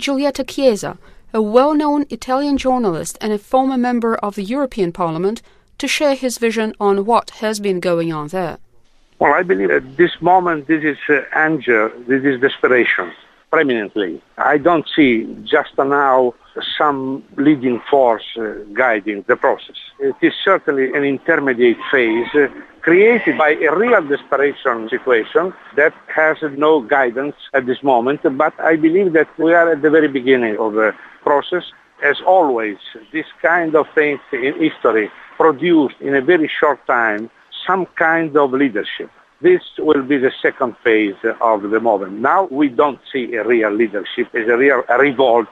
Giulietto Chiesa, a well-known Italian journalist and a former member of the European Parliament, to share his vision on what has been going on there. Well, I believe at this moment this is anger, this is desperation, preeminently. I don't see just now some leading force guiding the process. It is certainly an intermediate phase created by a real desperation situation that has no guidance at this moment, but I believe that we are at the very beginning of a process. As always, this kind of things in history produced in a very short time some kind of leadership. This will be the second phase of the movement. Now we don't see a real leadership, it's a real revolt.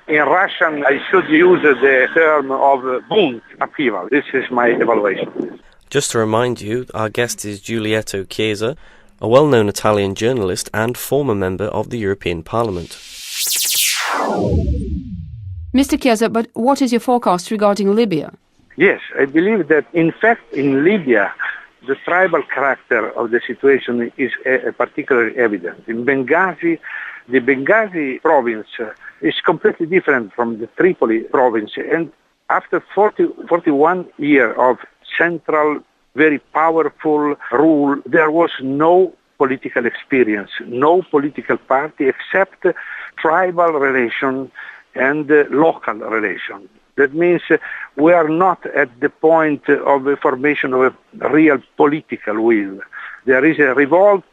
In Russian, I should use the term of bunt, upheaval. This is my evaluation. Just to remind you, our guest is Giulietto Chiesa, a well-known Italian journalist and former member of the European Parliament. Mr. Chiesa, but what is your forecast regarding Libya? Yes, I believe that in fact in Libya, the tribal character of the situation is particularly evident. In Benghazi, the Benghazi province is completely different from the Tripoli province. And after 41 years of central, very powerful rule, there was no political experience, no political party except tribal relation and local relation. That means we are not at the point of the formation of a real political will. There is a revolt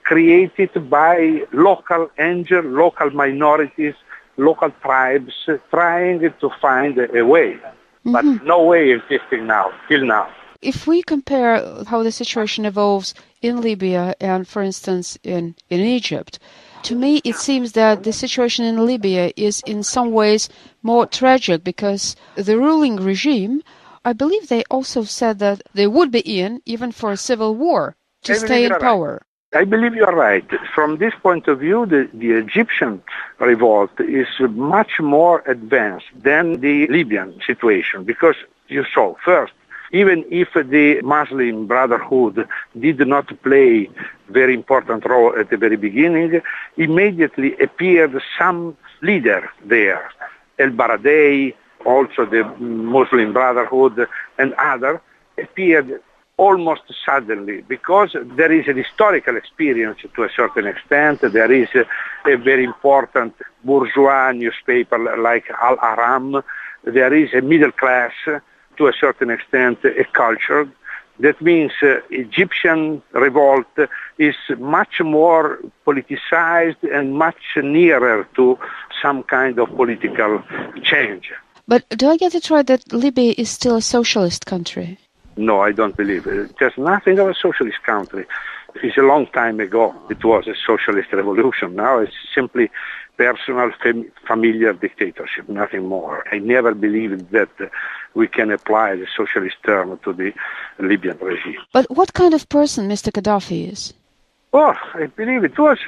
created by local anger, local minorities, local tribes trying to find a way. But no way existing now, till now. If we compare how the situation evolves in Libya and, for instance, in Egypt, to me it seems that the situation in Libya is in some ways more tragic because the ruling regime, I believe they also said that they would be in even for a civil war to stay in power. I believe you are right. From this point of view, the Egyptian revolt is much more advanced than the Libyan situation because you saw, first, even if the Muslim Brotherhood did not play very important role at the very beginning, immediately appeared some leader there. El-Baradei, also the Muslim Brotherhood, and others appeared almost suddenly because there is an historical experience to a certain extent. There is a very important bourgeois newspaper like Al-Aram. There is a middle class, to a certain extent, a culture. That means Egyptian revolt is much more politicized and much nearer to some kind of political change. But do I get it right that Libya is still a socialist country? No, I don't believe it. There's nothing of a socialist country. It's a long time ago. It was a socialist revolution. Now it's simply personal, familiar dictatorship, nothing more. I never believed that we can apply the socialist term to the Libyan regime. But what kind of person Mr. Gaddafi is? Oh, I believe it was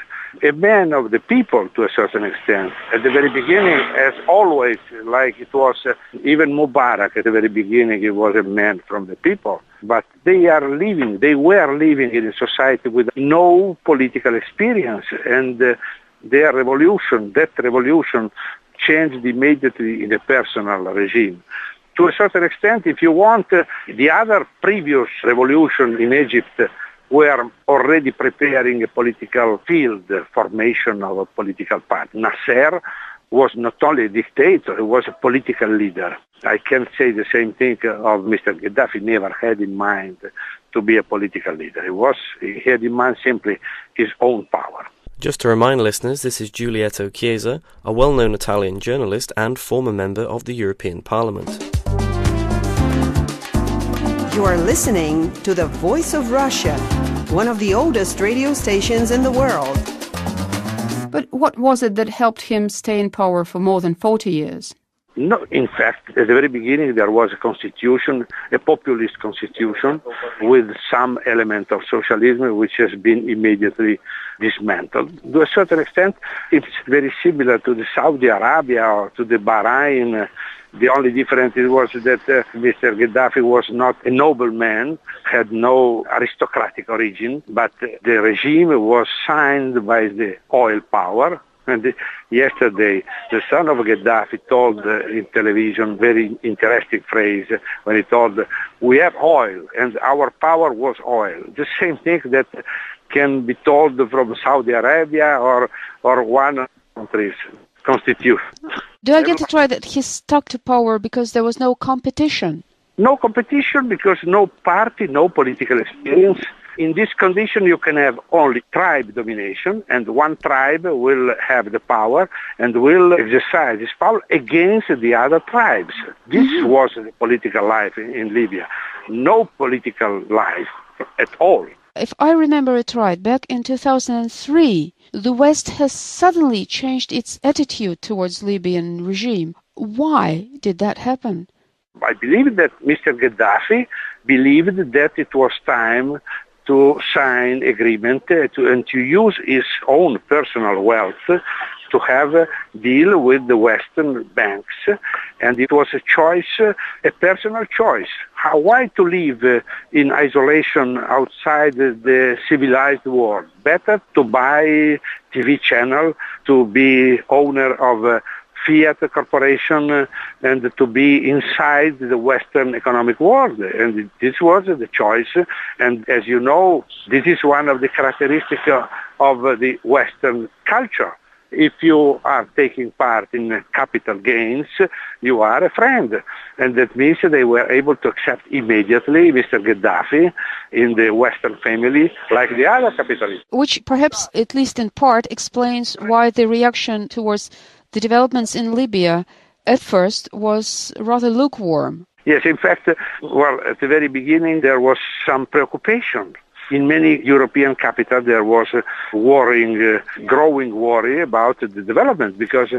a man of the people to a certain extent. At the very beginning, as always, like it was even Mubarak at the very beginning, he was a man from the people. But they were living in a society with no political experience, and that revolution changed immediately in a personal regime. To a certain extent, if you want, the other previous revolution in Egypt were already preparing a political field, formation of a political party. Nasser was not only a dictator, he was a political leader. I can say the same thing of Mr. Gaddafi, never had in mind to be a political leader. He had in mind simply his own power. Just to remind listeners, this is Giulietto Chiesa, a well-known Italian journalist and former member of the European Parliament. You are listening to the Voice of Russia, one of the oldest radio stations in the world. But what was it that helped him stay in power for more than 40 years? No, in fact, at the very beginning there was a constitution, a populist constitution, with some element of socialism, which has been immediately dismantled. To a certain extent, it's very similar to the Saudi Arabia or to the Bahrain. The only difference was that Mr. Gaddafi was not a nobleman, had no aristocratic origin, but the regime was signed by the oil power, And yesterday, the son of Gaddafi told in television very interesting phrase when he told, "We have oil, and our power was oil." The same thing that can be told from Saudi Arabia or one country's constitution. Do I get it right that he stuck to power because there was no competition? No competition because no party, no political experience. In this condition, you can have only tribe domination, and one tribe will have the power and will exercise this power against the other tribes. This was the political life in Libya. No political life at all. If I remember it right, back in 2003, the West has suddenly changed its attitude towards Libyan regime. Why did that happen? I believe that Mr. Gaddafi believed that it was time to sign agreement and to use his own personal wealth to have a deal with the Western banks. And it was a choice, a personal choice. Why to live in isolation outside the civilized world? Better to buy TV channel, to be owner of Fiat Corporation, and to be inside the Western economic world. And this was the choice. And as you know, this is one of the characteristics of the Western culture. If you are taking part in capital gains, you are a friend. And that means they were able to accept immediately Mr. Gaddafi in the Western family like the other capitalists. Which perhaps, at least in part, explains why the reaction towards the developments in Libya at first was rather lukewarm. Yes, in fact, well, at the very beginning there was some preoccupation. In many European capitals there was a growing worry about the development because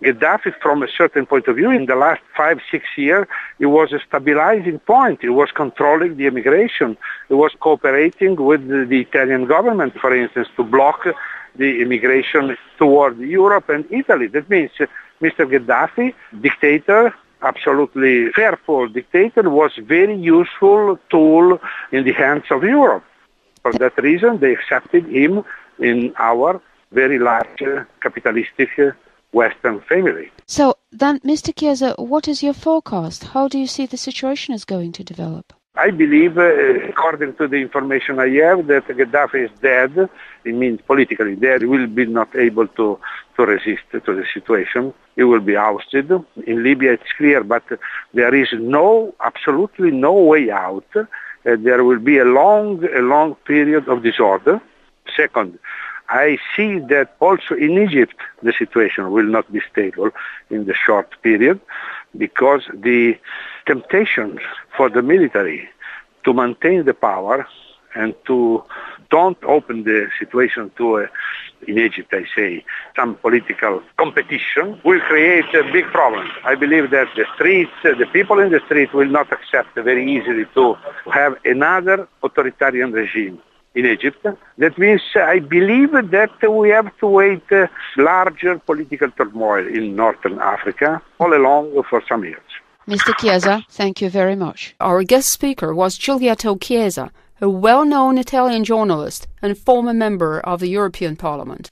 Gaddafi, from a certain point of view, in the last 5-6 years, it was a stabilizing point. It was controlling the immigration. It was cooperating with the Italian government, for instance, to block the immigration toward Europe and Italy. That means Mr. Gaddafi, dictator, absolutely fearful dictator, was very useful tool in the hands of Europe. For that reason, they accepted him in our very large capitalistic Western family. So then, Mr. Chiesa, what is your forecast? How do you see the situation is going to develop? I believe, according to the information I have, that Gaddafi is dead. It means politically dead. He will be not able to resist to the situation. He will be ousted. In Libya, it's clear, but there is absolutely no way out. There will be a long period of disorder. Second, I see that also in Egypt the situation will not be stable in the short period because the temptation for the military to maintain the power and to don't open the situation to, in Egypt I say, some political competition will create a big problem. I believe that the streets, the people in the street will not accept very easily to have another authoritarian regime in Egypt. That means I believe that we have to wait larger political turmoil in Northern Africa all along for some years. Mr. Chiesa, thank you very much. Our guest speaker was Giulietto Chiesa, a well-known Italian journalist and former member of the European Parliament.